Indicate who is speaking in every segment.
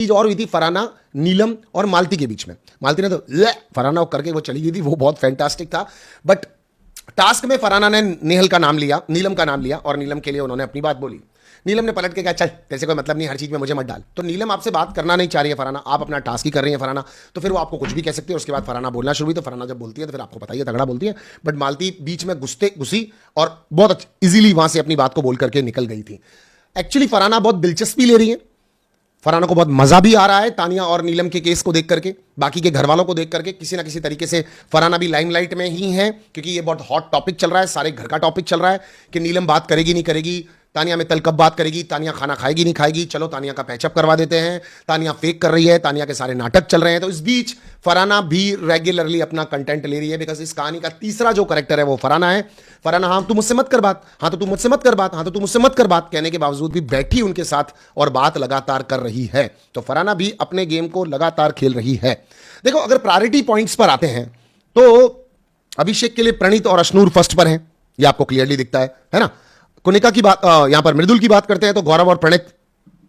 Speaker 1: चीज और हुई थी फरहाना, नीलम और मालती के बीच में। मालती ने तो फरहाना करके वो चली गई थी, वो बहुत फैंटास्टिक था। बट टास्क में फरहाना ने नेहल का नाम लिया, नीलम का नाम लिया, और नीलम के लिए उन्होंने अपनी बात बोली। नीलम ने पलट के कहा चल तेरे कोई मतलब नहीं, हर चीज में मुझे मत डाल। तो नीलम आपसे बात करना नहीं चाह रही है फरहाना, आप अपना टास्क ही कर रही है फरहाना, तो फिर वो आपको कुछ भी कह सकती है। उसके बाद फरहाना बोलना शुरू हुई, तो फरहाना जब बोलती है तो फिर आपको पता ही है तगड़ा बोलती है। बट मालती बीच में घुसी और बहुत इजीली वहां से अपनी बात को बोल करके निकल गई थी। एक्चुअली फरहाना बहुत दिलचस्पी ले रही है, फरहाना को बहुत मजा भी आ रहा है तानिया और नीलम के केस को देख करके, बाकी के घर वालों को देख करके। किसी ना किसी तरीके से फरहाना भी लाइमलाइट में ही है, क्योंकि ये बहुत हॉट टॉपिक चल रहा है, सारे घर का टॉपिक चल रहा है कि नीलम बात करेगी नहीं करेगी, तानिया में तल कब बात करेगी, तानिया खाना खाएगी नहीं खाएगी, चलो तानिया का पैचअप करवा देते हैं, तानिया फेक कर रही है, तानिया के सारे नाटक चल रहे हैं। तो इस बीच फरहाना भी रेगुलरली अपना कंटेंट ले रही है, बिकॉज इस कहानी का तीसरा जो कैरेक्टर है वो फरहाना है। फरहाना हाँ तू मुझसे मत कर बात, हाँ तो तू मुझसे मत कर बात, हाँ तो तू मुझसे मत कर बात कहने के बावजूद भी बैठी उनके साथ और बात लगातार कर रही है। तो फरहाना भी अपने गेम को लगातार खेल रही है। देखो अगर प्रायोरिटी पॉइंट्स पर आते हैं तो अभिषेक के लिए प्रणीत और अश्नूर फर्स्ट पर हैं, ये आपको क्लियरली दिखता है ना। कुनिका की बात, यहां पर मृदुल की बात करते हैं तो गौरव और प्रणीत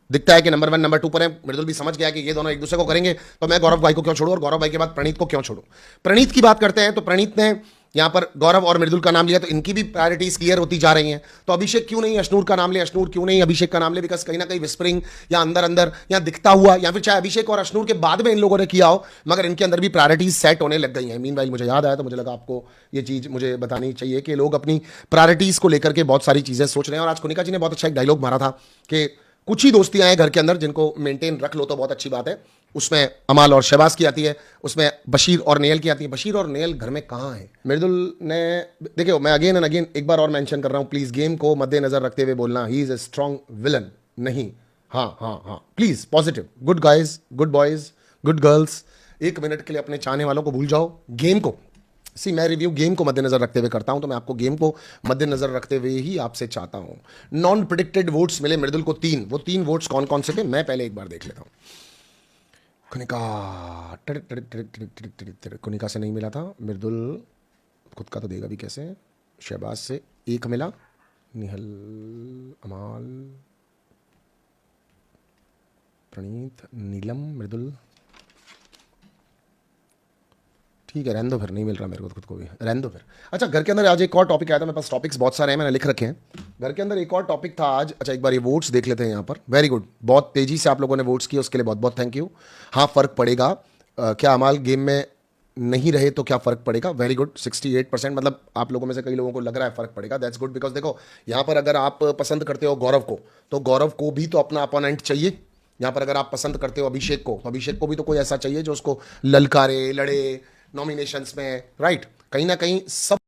Speaker 1: दिखता है कि नंबर 1 नंबर 2 पर है। मृदुल भी समझ गया कि ये दोनों एक दूसरे को करेंगे, तो मैं गौरव भाई को क्यों छोड़ूं, और गौरव भाई के बाद प्रणीत को क्यों छोड़ूं। प्रणीत की बात करते हैं तो प्रणीत ने यहां पर गौरव और मृदुल का नाम लिया, तो इनकी भी प्रायोरिटीज क्लियर होती जा रही हैं। तो अभिषेक क्यों नहीं अश्नूर का नाम ले, अश्नूर क्यों नहीं अभिषेक का नाम ले, बिकॉज कहीं ना कहीं विस्परिंग या अंदर अंदर या दिखता हुआ, या फिर चाहे अभिषेक और अश्नूर के बाद में इन लोगों ने किया हो, मगर इनके अंदर भी प्रायोरिटीज सेट होने लग गई हैं। मीनवाइल मुझे याद आया तो मुझे लगा आपको ये चीज मुझे बतानी चाहिए कि लोग अपनी प्रायोरिटीज को लेकर के बहुत सारी चीजें सोच रहे हैं। और आज कुनिका जी ने बहुत अच्छा एक डायलॉग मारा था कि कुछ ही दोस्तियां हैं घर के अंदर जिनको मेंटेन रख लो तो बहुत अच्छी बात है। उसमें अमाल और शहबाज की आती है, उसमें बशीर और नेयल की आती है। बशीर और नेयल घर में कहाँ है? मृदुल ने, देखियो मैं अगेन एंड अगेन एक बार और मेंशन कर रहा हूं, प्लीज गेम को मद्देनजर रखते हुए बोलना, he is a strong villain नहीं। हाँ हाँ हाँ please positive, good guys, good boys, good girls, 1 minute के लिए अपने चाहने वालों को भूल जाओ, गेम को मैं रिव्यू गेम को मद्देनजर रखते हुए करता हूं, तो मैं आपको गेम को मद्देनजर रखते हुए ही आपसे चाहता हूं। नॉन प्रिडिक्टेड वोट्स मिले मृदुल को 3, वो 3 वोट्स कौन कौन से थे मैं पहले एक बार देख लेता हूं। कुनिका से नहीं मिला था, मृदुल खुद का तो देगा भी कैसे, शहबाज से 1 मिला, निहल, अमाल, प्रणीत, नीलम, मृदुल, ठीक है रहने दो, फिर नहीं मिल रहा मेरे को खुद को भी, रहने दो फिर। अच्छा घर के अंदर आज एक और टॉपिक आया था, मेरे पास टॉपिक्स बहुत सारे हैं, मैंने लिख रखे हैं। घर के अंदर एक और टॉपिक था आज। अच्छा एक बार ये वोट्स देख लेते हैं यहाँ पर। वेरी गुड, बहुत तेजी से आप लोगों ने वोट्स किए, उसके लिए बहुत बहुत थैंक यू। हाँ फर्क पड़ेगा, क्या अमाल गेम में नहीं रहे तो क्या फर्क पड़ेगा? वेरी गुड, 68%, मतलब आप लोगों में से कई लोगों को लग रहा है फर्क पड़ेगा, दैट्स गुड। बिकॉज देखो यहाँ पर अगर आप पसंद करते हो गौरव को, तो गौरव को भी तो अपना अपोनेंट चाहिए। यहाँ पर अगर आप पसंद करते हो अभिषेक को, तो अभिषेक को भी तो कोई ऐसा चाहिए जो उसको ललकारे, लड़े नॉमिनेशंस में, राइट? कहीं ना कहीं सब